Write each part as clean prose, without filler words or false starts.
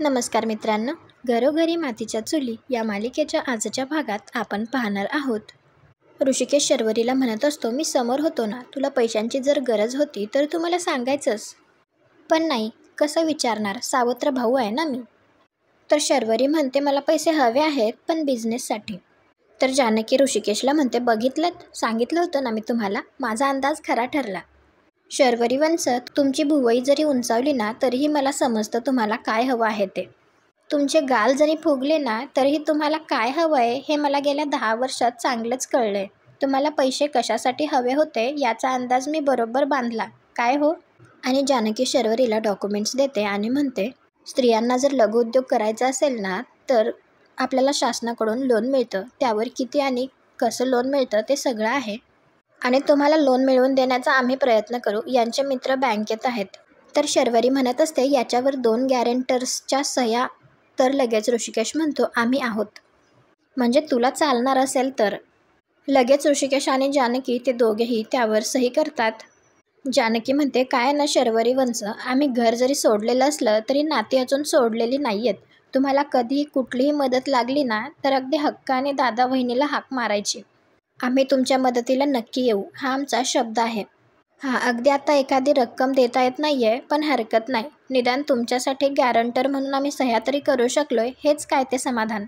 नमस्कार मित्रांनो, घरोघरी मातीच्या चुली या मालिकेच्या आजच्या भागात आपण पाहणार आहोत. ऋषिकेश शर्वरीला म्हणत असतो, मी समोर होतो ना, तुला पैशांची जर गरज होती तर तू मला सांगायचंस. पण नाही, कसं विचारणार, सावत्र भाऊ आहे ना मी. तर शर्वरी म्हणते, मला पैसे हवे आहेत पण बिझनेससाठी. तर जानकी ऋषिकेशला म्हणते, बघितलं, सांगितलं होतं ना मी तुम्हाला, माझा अंदाज खरा ठरला. शर्वरी वंश, तुमची भुवई जरी उंचावली ना तरीही मला समजतं तुम्हाला काय हवं आहे ते. तुमचे गाल जरी फुगले ना तरीही तुम्हाला काय हवं आहे हे मला गेल्या 10 वर्षात चांगलंच कळलंय. तुम्हाला पैसे कशासाठी हवे होते याचा अंदाज मी बरोबर बांधला, काय हो? आणि जानकी शर्वरीला डॉक्युमेंट्स देते आणि म्हणते, स्त्रियांना जर लघुउद्योग करायचा असेल ना तर आपल्याला शासनाकडून लोन मिळतं. त्यावर किती आणि कसं लोन मिळतं ते सगळं आहे. आणि तुम्हाला लोन मिळवून देण्याचा आम्ही प्रयत्न करू. यांचे मित्र बँकेत आहेत. तर शर्वरी म्हणत असते, याच्यावर 2 गॅरेंटर्सच्या सह्या. तर लगेच ऋषिकेश म्हणतो, आम्ही आहोत. म्हणजे तुला चालणार असेल तर. लगेच ऋषिकेश आणि जानकी ते दोघेही त्यावर सही करतात. जानकी म्हणते, काय ना शर्वरी वंश, आम्ही घर जरी सोडलेलं असलं तरी नाती अजून सोडलेली नाही आहेत. तुम्हाला कधीही कुठलीही मदत लागली ना तर अगदी हक्काने दादा वहिनीला हाक मारायची. आम्ही तुमच्या मदतीला नक्की येऊ, हा आमचा शब्द आहे. अगदी आता एखादी रक्कम देता येत नाहीये पण हरकत नाही. निदान तुमच्यासाठी गॅरंटर म्हणून आम्ही सह्या तरी करू शकलोय, हेच काय ते समाधान.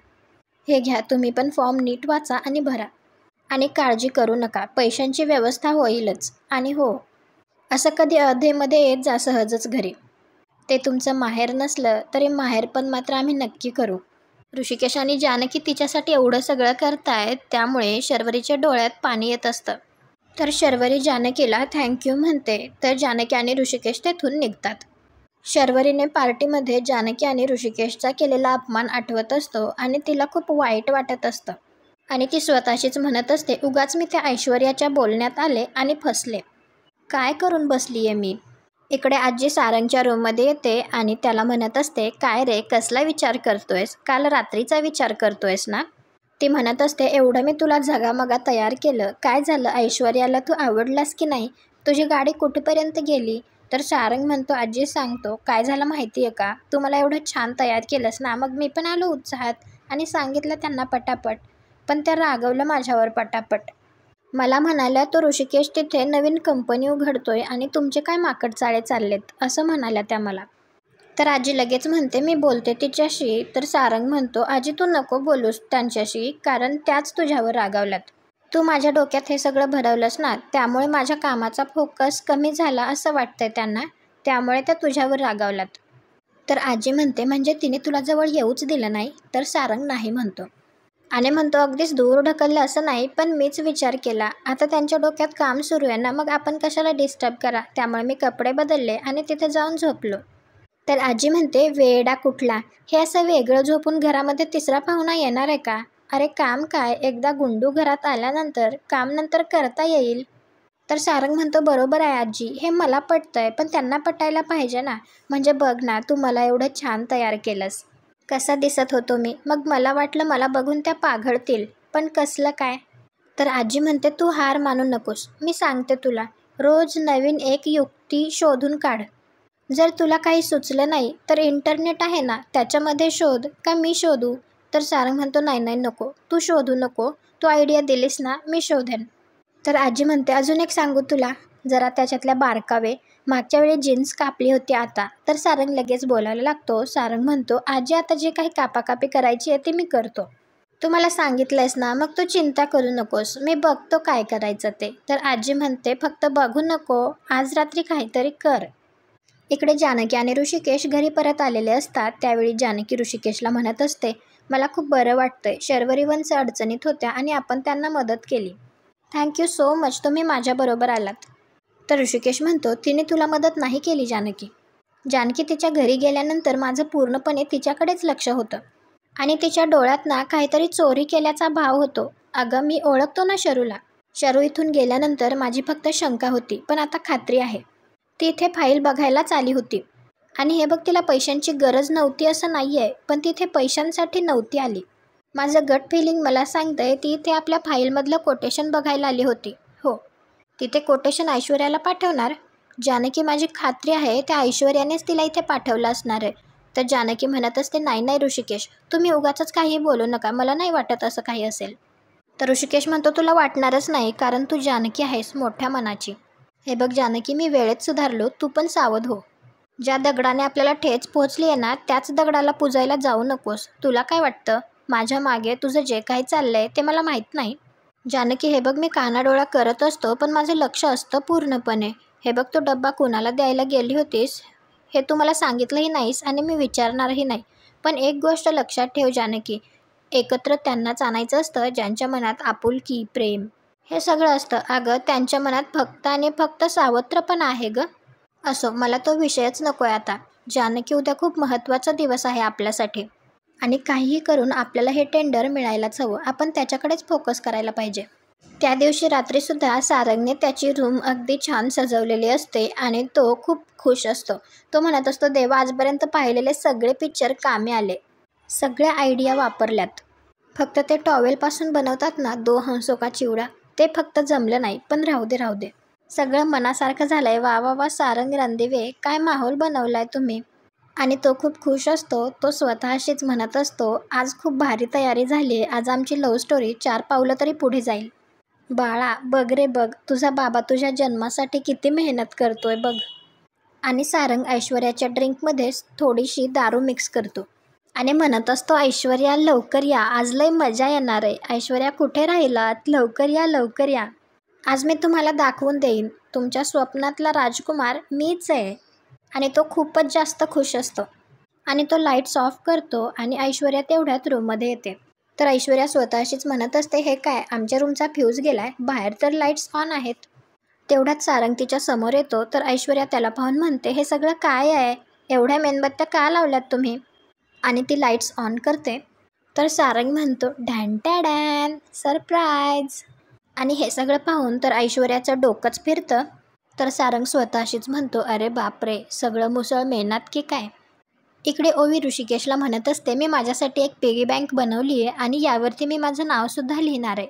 हे घ्या, तुम्ही पण फॉर्म नीट वाचा आणि भरा. आणि काळजी करू नका, पैशांची व्यवस्था होईलच. आणि हो, असं कधी अधेमध्ये येत जा सहजच घरी. ते तुमचं माहेर नसलं तरी माहेर पण मात्र आम्ही नक्की करू. ऋषिकेश आणि जानकी तिच्यासाठी एवढं सगळं करतायत त्यामुळे शर्वरीच्या डोळ्यात पाणी येत असतं. तर शर्वरी जानकीला थँक्यू म्हणते. तर जानकी आणि ऋषिकेश तेथून निघतात. शर्वरीने पार्टीमध्ये जानकी आणि ऋषिकेशचा केलेला अपमान आठवत असतो आणि तिला खूप वाईट वाटत असतं. आणि ती स्वतःशीच म्हणत असते, उगाच मी त्या ऐश्वर्याच्या बोलण्यात आले आणि फसले. काय करून बसलीये मी. इकडे आजी सारंगच्या रूममध्ये येते आणि त्याला म्हणत असते, काय रे, कसला विचार करतोयस? काल रात्रीचा विचार करतोयस ना? ती म्हणत असते, एवढं मी तुला झगामगा तयार केलं, काय झालं? ऐश्वर्याला तू आवडलास की नाही? तुझी गाडी कुठेपर्यंत गेली? तर सारंग म्हणतो, आजी सांगतो, काय झालं माहिती आहे का? तू मला एवढं छान तयार केलंस ना, मग मी पण आलो उत्साहात आणि सांगितलं त्यांना पटापट. पण त्या रागवलं माझ्यावर पटापट. मला म्हणाल्या, तो ऋषिकेश तिथे नवीन कंपनी उघडतोय आणि तुमचे काय माकड चाळे चाललेत, असं म्हणाल्या त्या मला. तर आजी लगेच म्हणते, मी बोलते तिच्याशी. तर सारंग म्हणतो, आजी तू नको बोलूस त्यांच्याशी, कारण त्याच तुझ्यावर रागावल्यात. तू माझ्या डोक्यात हे सगळं भरवलंस ना, त्यामुळे माझ्या कामाचा फोकस कमी झाला असं वाटतंय त्यांना, त्यामुळे त्या तुझ्यावर रागावल्यात. तर आजी म्हणते, म्हणजे तिने तुला जवळ येऊच दिलं नाही? तर सारंग नाही म्हणतो. आणि म्हणतो, अगदीच दूर ढकललं असं नाही, पण मीच विचार केला. आता त्यांच्या डोक्यात काम सुरू आहे ना, मग आपण कशाला डिस्टर्ब करा. त्यामुळे मी कपडे बदलले आणि तिथे जाऊन झोपलो. तर आजी म्हणते, वेडा कुठला, हे असं वेगळं झोपून घरामध्ये तिसरा पाहुणा येणार आहे का? अरे काम काय, एकदा गुंडू घरात आल्यानंतर काम नंतर करता येईल. तर सारंग म्हणतो, बरोबर आहे आजी, हे मला पटतंय, पण त्यांना पटायला पाहिजे ना. म्हणजे बघ ना, तू मला एवढं छान तयार केलंस, कसा दिसत होतो मी. मग मला वाटलं मला बघून त्या पाघळतील, पण कसलं काय. तर आजी म्हणते, तू हार मानू नकोस. मी सांगते तुला, रोज नवीन एक युक्ती शोधून काढ. जर तुला काही सुचलं नाही तर इंटरनेट आहे ना, त्याच्यामध्ये शोध, का मी शोधू? तर सारंग म्हणतो, नाही नाही नको, तू शोधू नको. तू आयडिया दिलीस ना, मी शोधेन. तर आजी म्हणते, अजून एक सांगू तुला, जरा त्याच्यातल्या बारकावे. मागच्या वेळी जीन्स कापली होती आता. तर सारंग लगेच बोलायला लागतो. सारंग म्हणतो, आजी आता जे काही कापाकापी करायची आहे ते मी करतो. तू मला सांगितलंयस ना, मग तू चिंता करू नकोस, मी बघतो काय करायचं ते. तर आजी म्हणते, फक्त बघू नको, आज रात्री काहीतरी कर. इकडे जानकी आणि ऋषिकेश घरी परत आलेले असतात. त्यावेळी जानकी ऋषिकेशला म्हणत असते, मला खूप बरं वाटतंय. शर्वरी वंश अडचणीत होत्या आणि आपण त्यांना मदत केली. थँक्यू सो मच, तुम्ही माझ्याबरोबर आलात. तर ऋषिकेश म्हणतो, तिने तुला मदत नाही केली जानकी. जानकी तिच्या घरी गेल्यानंतर माझं पूर्णपणे तिच्याकडेच लक्ष होतं आणि तिच्या डोळ्यात ना काहीतरी चोरी केल्याचा भाव होतो. अगं मी ओळखतो ना शरूला. शरू इथून गेल्यानंतर माझी फक्त शंका होती, पण आता खात्री आहे. ती इथे फाईल बघायलाच आली होती. आणि हे बघ, तिला पैशांची गरज नव्हती असं नाही आहे, पण ती इथे पैशांसाठी नव्हती आली. माझं गट फिलिंग मला सांगतंय ती इथे आपल्या फाईलमधलं कोटेशन बघायला आली होती. हो, तिथे कोटेशन ऐश्वर्याला पाठवणार. जानकी, माझी खात्री आहे त्या ऐश्वर्यानेच तिला इथे पाठवलं असणार आहे. तर जानकी म्हणत असते, नाही नाही ऋषिकेश, तुम्ही उगाचच काही बोलू नका, मला नाही वाटत असं काही असेल. तर ऋषिकेश म्हणतो, तुला वाटणारच नाही, कारण तू जानकी आहेस मोठ्या मनाची. हे बघ जानकी, मी वेळेत सुधारलो, तू पण सावध हो. ज्या दगडाने आपल्याला ठेच पोहोचली आहे ना, त्याच दगडाला पुजायला जाऊ नकोस. तुला काय वाटतं, माझ्या मागे तुझं जे काही चाललंय ते मला माहीत नाही? जानकी, हे बघ, मी कानाडोळा करत असतो, पण माझं लक्ष असतं पूर्णपणे. हे बघ, तो डब्बा कुणाला द्यायला गेली होतीस हे तू मला सांगितलंही नाहीस आणि मी विचारणारही नाही. पण एक गोष्ट लक्षात ठेव जानकी, एकत्र त्यांनाच आणायचं असतं ज्यांच्या मनात आपुलकी, प्रेम हे सगळं असतं. अगं, त्यांच्या मनात फक्त आणि फक्त सावत्रपणा आहे गं. असो, मला तो विषयच नको आहे आता. जानकी, उद्या खूप महत्त्वाचा दिवस आहे आपल्यासाठी आणि काहीही करून आपल्याला हे टेंडर मिळायलाच हवं. आपण त्याच्याकडेच फोकस करायला पाहिजे. त्या दिवशी रात्रीसुद्धा सारंगने त्याची रूम अगदी छान सजवलेली असते आणि तो खूप खुश असतो. तो म्हणत असतो, देवा, आजपर्यंत पाहिलेले सगळे पिक्चर कामी आले, सगळ्या आयडिया वापरल्यात. फक्त ते टॉवेलपासून बनवतात ना, दो हंसों का चिवडा, ते फक्त जमलं नाही. पण राहू दे राहू दे, सगळं मनासारखं झालंय. वा वा वा सारंग रणदिवे, काय माहोल बनवलाय तुम्ही. आणि तो खूप खुश असतो. तो स्वतःशीच म्हणत असतो, आज खूप भारी तयारी झाली. आज आमची लव्ह स्टोरी 4 पावलं तरी पुढे जाईल. बाळा, बघ रे बघ, तुझा बाबा तुझ्या जन्मासाठी किती मेहनत करतोय बघ. आणि सारंग ऐश्वर्याच्या ड्रिंकमध्ये थोडीशी दारू मिक्स करतो आणि म्हणत असतो, ऐश्वर्या लवकर या, आज लय मजा येणार आहे. ऐश्वर्या, कुठे राहिलात, लवकर या लवकर या. आज मी तुम्हाला दाखवून देईन, तुमच्या स्वप्नातला राजकुमार मीच आहे. आणि तो खूपच जास्त खुश असतो आणि तो लाईट्स ऑफ करतो आणि ऐश्वर्या तेवढ्यात रूममध्ये येते. तर ऐश्वर्या स्वतःशीच म्हणत असते, हे काय, आमच्या रूमचा फ्यूज गेलाय, बाहेर तर लाईट्स ऑन आहेत. तेवढ्यात सारंग तिच्या समोर येतो. तर ऐश्वर्या त्याला पाहून म्हणते, हे सगळं काय आहे, एवढ्या मेणबत्त्या का लावल्यात तुम्ही? आणि ती लाईट्स ऑन करते. तर सारंग म्हणतो, ढॅन सरप्राईज. आणि हे सगळं पाहून तर ऐश्वर्याचं डोकंच फिरतं. तर सारंग स्वतःशीच म्हणतो, अरे बापरे, सगळं मुसळ मेहनत की काय. इकडे ओवी ऋषिकेशला म्हणत असते, मी माझ्यासाठी एक पिगी बँक बनवली आहे आणि यावरती मी माझं नावसुद्धा लिहिणार आहे.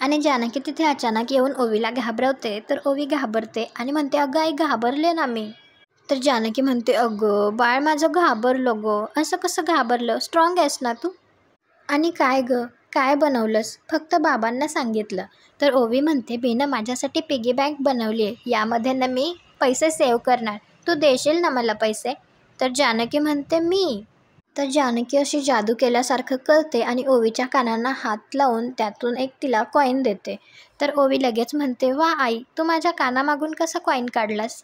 आणि जानकी तिथे अचानक येऊन ओवीला घाबरवते. तर ओवी घाबरते आणि म्हणते, अगं आई, घाबरले ना मी. तर जानकी म्हणते, अगं बाळ माझं घाबरलं गं. असं कसं घाबरलं, स्ट्रॉंग आहेस ना तू. आणि काय गं, काय बनवलंस, फक्त बाबांना सांगितलं. तर ओवी म्हणते, बीनं माझ्यासाठी पिगी बँक बनवली आहे, यामध्ये ना मी पैसे सेव्ह करणार, तू देशील ना मला पैसे. तर जानकी म्हणते, मी. तर जानकी अशी जादू केल्यासारखं करते आणि ओवीच्या कानांना हात लावून त्यातून एक तिला कॉईन देते. तर ओवी लगेच म्हणते, वा आई, तू माझ्या कानामागून कसा कॉईन काढलास.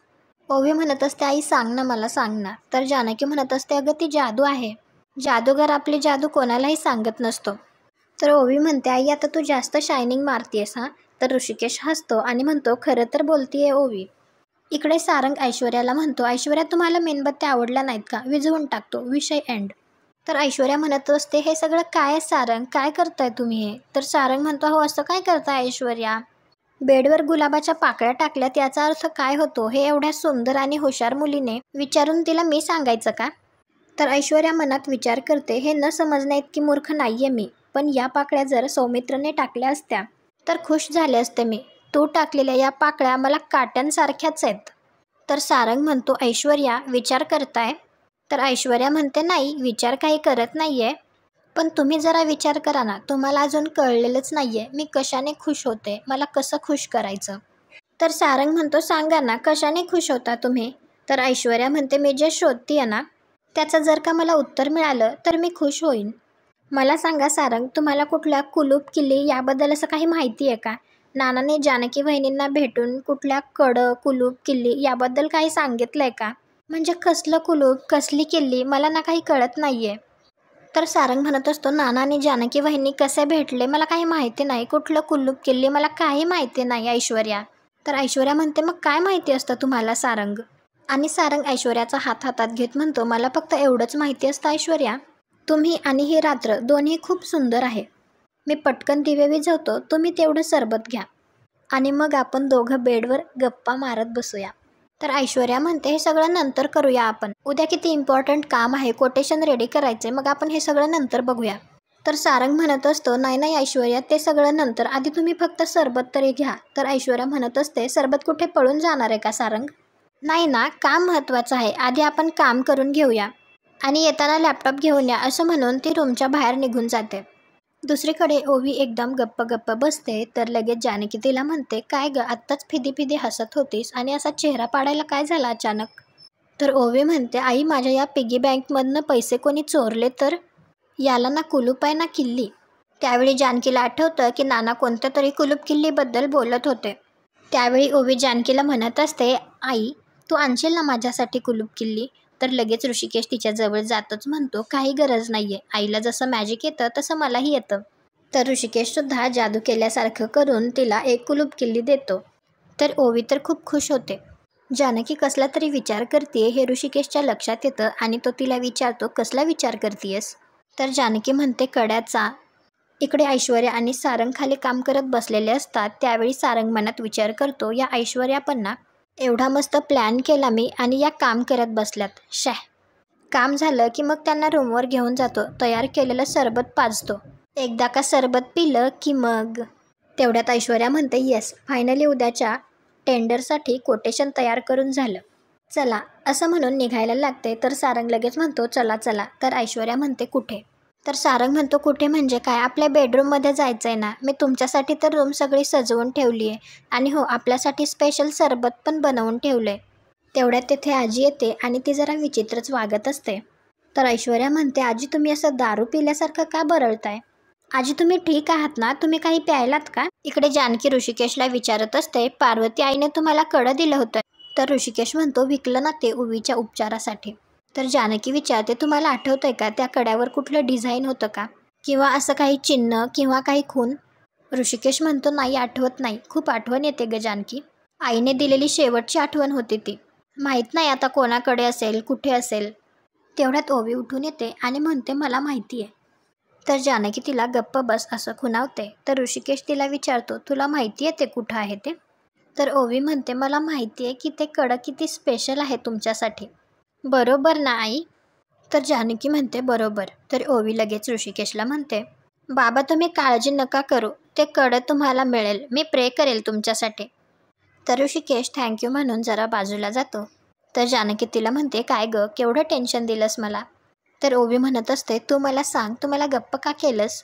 ओवी म्हणत असते, आई सांग ना, मला सांग ना. तर जानकी म्हणत असते, अगं ती जादू आहे, जादूगार आपली जादू कोणालाही सांगत नसतो. तर ओवी म्हणते, आई आता तू जास्त शायनिंग मारतीयस हां. तर ऋषिकेश हसतो आणि म्हणतो, खरं तर बोलतीये ओवी. इकडे सारंग ऐश्वर्याला म्हणतो, ऐश्वर्या, तुम्हाला मेणबत्त्या आवडल्या नाहीत का, विझवून टाकतो, विषय एंड. तर ऐश्वर्या म्हणत असते, हे सगळं काय सारंग, काय करताय तुम्ही हे. तर सारंग म्हणतो, हो असं काय करताय ऐश्वर्या, बेडवर गुलाबाच्या पाकळ्या टाकल्यात, याचा अर्थ काय होतो हे एवढ्या सुंदर आणि हुशार मुलीने विचारून तिला मी सांगायचं का. तर ऐश्वर्या मनात विचार करते, हे न समजण्या इतकी मूर्ख नाहीये मी, पण या पाकळ्या जर सौमित्रने टाकल्या असत्या तर खुश झाले असते मी. तू टाकलेल्या या पाकळ्या मला काट्यांसारख्याच आहेत. तर सारंग म्हणतो, ऐश्वर्या विचार करताय. तर ऐश्वर्या म्हणते, नाही, विचार काही करत नाहीये, पण तुम्ही जरा विचार करा ना, तुम्हाला अजून कळलेलंच नाहीये मी कशाने खुश होते, मला कसं खुश करायचं. तर सारंग म्हणतो, सांगा ना, कशाने खुश होता तुम्ही. तर ऐश्वर्या म्हणते, मी जे शोधतीये ना त्याचं जर का मला उत्तर मिळालं तर मी खुश होईन. मला सांगा सारंग, तुम्हाला कुठल्या कुलूप किल्ली याबद्दल असं काही माहिती आहे का. नानाने जानकी वहिनींना भेटून कुठल्या कडं, कुलूप, किल्ली याबद्दल काही सांगितलं आहे का. म्हणजे कसलं कुलूप, कसली किल्ली, मला ना काही कळत नाहीये. तर सारंग म्हणत असतो, नाना आणि जानकी वहिनी कसे भेटले मला काही माहिती नाही, कुठलं कुलूप किल्ली मला काही माहिती नाही ऐश्वर्या. तर ऐश्वर्या म्हणते, मग काय माहिती असतं तुम्हाला सारंग. आणि सारंग ऐश्वर्याचा हात हातात घेत म्हणतो, मला फक्त एवढंच माहिती असतं ऐश्वर्या, तुम्ही आणि ही रात्र दोन्ही खूप सुंदर आहे. मी पटकन दिवे विझवतो, तुम्ही तेवढं सरबत घ्या आणि मग आपण दोघं बेडवर गप्पा मारत बसूया. तर ऐश्वर्या म्हणते, हे सगळं नंतर करूया आपण, उद्या किती इम्पॉर्टंट काम आहे, कोटेशन रेडी करायचे, मग आपण हे सगळं नंतर बघूया. तर सारंग म्हणत असतो, नाही नाही ऐश्वर्या, ते सगळं नंतर, आधी तुम्ही फक्त सरबत तरी घ्या. तर ऐश्वर्या म्हणत असते, सरबत कुठे पळून जाणार आहे का सारंग. नाही ना, काम महत्त्वाचं आहे, आधी आपण काम करून घेऊया. आणि येताना लॅपटॉप घेऊन या असं म्हणून ती रूमच्या बाहेर निघून जाते. दुसरीकडे ओवी एकदम गप्प गप्प बसते तर लगेच जानकी तिला म्हणते, काय ग, आत्ताच फिदी फिदी हसत होतीस आणि असा चेहरा पाडायला काय झाला अचानक? तर ओवी म्हणते, आई माझ्या या पिगी बँकमधनं पैसे कोणी चोरले तर? याला ना कुलूप आहे ना किल्ली. त्यावेळी जानकीला आठवतं की नाना कोणत्या तरी कुलूप किल्लीबद्दल बोलत होते. त्यावेळी ओवी जानकीला म्हणत असते, आई तू आणशील ना माझ्यासाठी कुलूप किल्ली? तर लगेच ऋषिकेश तिच्याजवळ जातच म्हणतो, काही गरज नाहीये, आईला जसं मॅजिक येतं तसं मलाही येतं. तर ऋषिकेशसुद्धा जादू केल्यासारखं करून तिला एक कुलूप किल्ली देतो. तर ओवी तर खूप खुश होते. जानकी कसला तरी विचार करते हे ऋषिकेशच्या लक्षात येतं आणि तो तिला विचारतो, कसला विचार करतेयस? तर जानकी म्हणते, कड्याचा. इकडे ऐश्वर्या आणि सारंग खाली काम करत बसलेले असतात. त्यावेळी सारंग मनात विचार करतो, या ऐश्वर्या पण ना, एवढा मस्त प्लॅन केला मी आणि या काम करत बसल्यात. काम झालं की मग त्यांना रूमवर घेऊन जातो, तयार केलेलं सरबत पाजतो. एकदा का सरबत पिलं की मग. तेवढ्यात ऐश्वर्या म्हणते, येस, फायनली उद्याच्या टेंडरसाठी कोटेशन तयार करून झालं, चला असं म्हणून निघायला लागते. तर सारंग लगेच म्हणतो, चला चला. तर ऐश्वर्या म्हणते, कुठे? तर सारंग म्हणतो, कुठे म्हणजे काय, आपल्या बेडरूममध्ये जायचं आहे ना, मी तुमच्यासाठी तर रूम सगळी सजवून ठेवली आहे आणि हो आपल्यासाठी स्पेशल सरबत पण बनवून ठेवलं आहे. तेवढ्यात तिथे आजी येते आणि ती जरा विचित्रच वागत असते. तर ऐश्वर्या म्हणते, आजी तुम्ही असं दारू पिल्यासारखं का बरळताय? आजी तुम्ही ठीक आहात ना, तुम्ही काही प्यायलात का? इकडे जानकी ऋषिकेशला विचारत असते, पार्वती आईने तुम्हाला कडं दिलं होतं. तर ऋषिकेश म्हणतो, विकलं ना ते ओवीच्या उपचारासाठी. तर जानकी विचारते, तुम्हाला आठवतंय का त्या कड्यावर कुठलं डिझाईन होतं का, किंवा असं काही चिन्ह किंवा काही खून? ऋषिकेश म्हणतो, नाही आठवत नाही. खूप आठवण येते ग जानकी, आईने दिलेली शेवटची आठवण होती ती. माहीत नाही आता कोणाकडे असेल, कुठे असेल. तेवढ्यात ओवी उठून येते आणि म्हणते, मला माहिती आहे. तर जानकी तिला गप्प बस असं खुणावते. तर ऋषिकेश तिला विचारतो, तुला माहिती आहे ते कुठं आहे ते? तर ओवी म्हणते, मला माहिती आहे की ते कडं किती स्पेशल आहे तुमच्यासाठी. बरोबर ना आई? तर जानकी म्हणते, बरोबर. तर ओवी लगेच ऋषिकेशला म्हणते, बाबा तुम्ही काळजी नका करू, ते कडं तुम्हाला मिळेल, मी प्रे करेल तुमच्यासाठी. तर ऋषिकेश थँक्यू म्हणून जरा बाजूला जातो. तर जानकी तिला म्हणते, काय ग, केवढं टेन्शन दिलंस मला? तर ओवी म्हणत असते, तू मला सांग, तू मला गप्प का केलंस?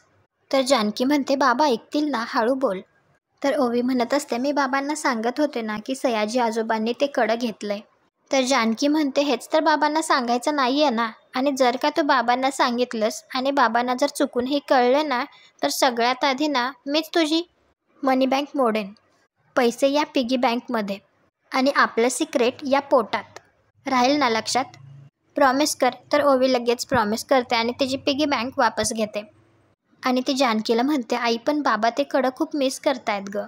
तर जानकी म्हणते, बाबा ऐकतील ना, हळू बोल. तर ओवी म्हणत असते, मी बाबांना सांगत होते ना की सयाजी आजोबांनी ते कडं घेतलंय. तर जानकी म्हणते, हेच तर बाबांना सांगायचं नाही आहे ना, आणि जर का तू बाबांना सांगितलंस आणि बाबांना जर चुकून हे कळलं ना, तर सगळ्यात आधी ना मीच तुझी मनी बँक मोडेन. पैसे या पिगी बँकमध्ये आणि आपलं सिक्रेट या पोटात राहील ना, लक्षात? प्रॉमिस कर. तर ओवी लगेच प्रॉमिस करते आणि तिची पिगी बँक वापस घेते. आणि ती जानकीला म्हणते, आई पण बाबा ते कडं खूप मिस करतायत ग.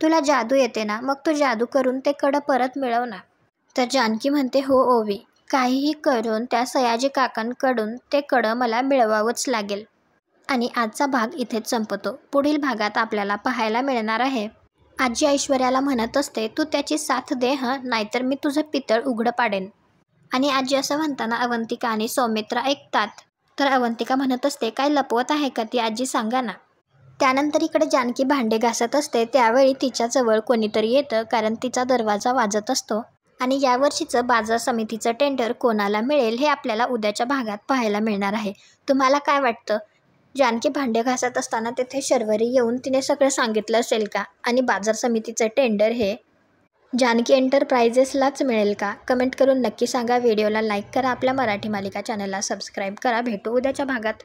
तुला जादू येते ना, मग तू जादू करून ते कडं परत मिळव ना. तर जानकी म्हणते, हो ओवी, काहीही करून त्या सयाजी काकांकडून ते कडं मला मिळवावंच लागेल. आणि आजचा भाग इथेच संपतो. पुढील भागात आपल्याला पाहायला मिळणार आहे, आजी ऐश्वर्याला म्हणत असते, तू त्याची साथ दे हं, नाहीतर मी तुझं पितळ उघडं पाडेन. आणि आजी असं म्हणताना अवंतिका आणि सौमित्रा ऐकतात. तर अवंतिका म्हणत असते, काय लपवत आहे का ती आजी, सांगा ना. त्यानंतर इकडे जानकी भांडे घासत असते. त्यावेळी तिच्याजवळ कोणीतरी येतं, कारण तिचा दरवाजा वाजत असतो. आणि यावर्षीचं बाजार समितीचं टेंडर कोणाला मिळेल हे आपल्याला उद्याच्या भागात पाहायला मिळणार आहे. तुम्हाला काय वाटतं? जानकी भांडे घासत असताना तिथे शर्वरी येऊन तिने सगळं सांगितलं असेल का? आणि बाजार समितीचं टेंडर हे जानकी एंटरप्राइजेसलाच मिळेल का? कमेंट करून नक्की सांगा. व्हिडिओला लाईक करा, आपल्या मराठी मालिका चॅनलला सबस्क्राईब करा. भेटू उद्याच्या भागात.